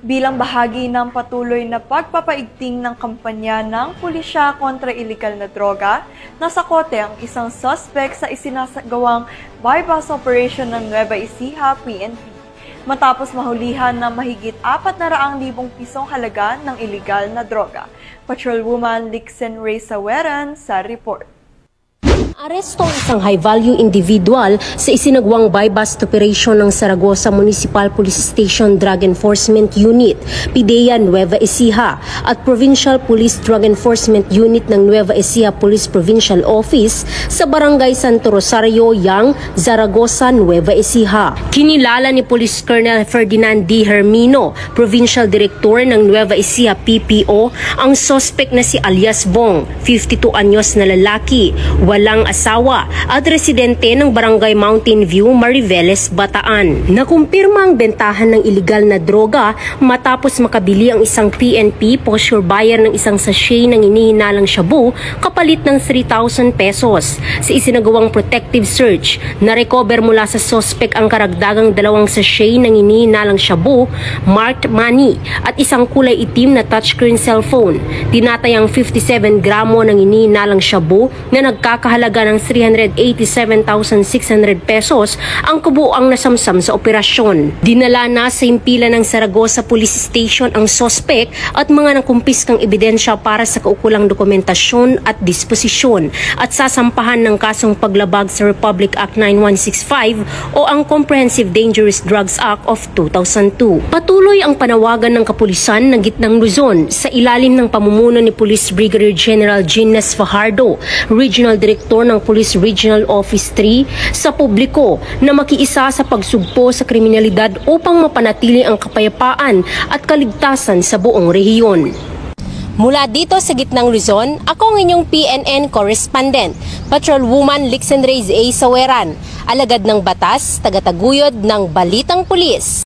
bilang bahagi ng patuloy na pagpapaigting ng kampanya ng pulisya kontra ilegal na droga, nasa kote ang isang suspect sa isinasagawang bypass operation ng Nueva Ecija PNP. Matapos mahulihan ng mahigit 400,000 pisong halaga ng ilegal na droga. Patrolwoman Lixen Ray Saweran sa report. Aresto ang isang high-value individual sa isinagawang bypass operation ng Zaragoza Municipal Police Station Drug Enforcement Unit, PIDEA Nueva Ecija at Provincial Police Drug Enforcement Unit ng Nueva Ecija Police Provincial Office sa Barangay Santo Rosario, Yang, Zaragoza, Nueva Ecija. Kinilala ni Police Colonel Ferdinand D. Hermino, Provincial Director ng Nueva Ecija PPO, ang suspect na si alias Bong, 52 anyos na lalaki, walang asawa at residente ng Barangay Mountain View, Mariveles, Bataan. Nakumpirma ang bentahan ng ilegal na droga matapos makabili ang isang PNP posture buyer ng isang sachet ng inihinalang shabu kapalit ng 3,000 pesos. Sa isinagawang protective search, na-recover mula sa suspect ang karagdagang 2 sachet ng inihinalang shabu, marked money at isang kulay itim na touchscreen cellphone. Tinatayang 57 gramo ng inihinalang shabu na nagkakahalaga ng 387,600 pesos ang kabuuang nasamsam sa operasyon. Dinala na sa himpilan ng Zaragoza Police Station ang suspect at mga nakumpiskang ebidensya para sa kaukulang dokumentasyon at disposisyon at sasampahan ng kasong paglabag sa Republic Act 9165 o ang Comprehensive Dangerous Drugs Act of 2002. Patuloy ang panawagan ng kapulisan ng Gitnang Luzon sa ilalim ng pamumuno ni Police Brigadier General Gines Fajardo, Regional Director ng Police Regional Office 3, sa publiko na makiisa sa pagsugpo sa kriminalidad upang mapanatili ang kapayapaan at kaligtasan sa buong rehiyon. Mula dito sa Gitnang Luzon, ako ang inyong PNN correspondent, Patrolwoman Lixen Ray Saweran, alagad ng batas, tagataguyod ng Balitang Pulis.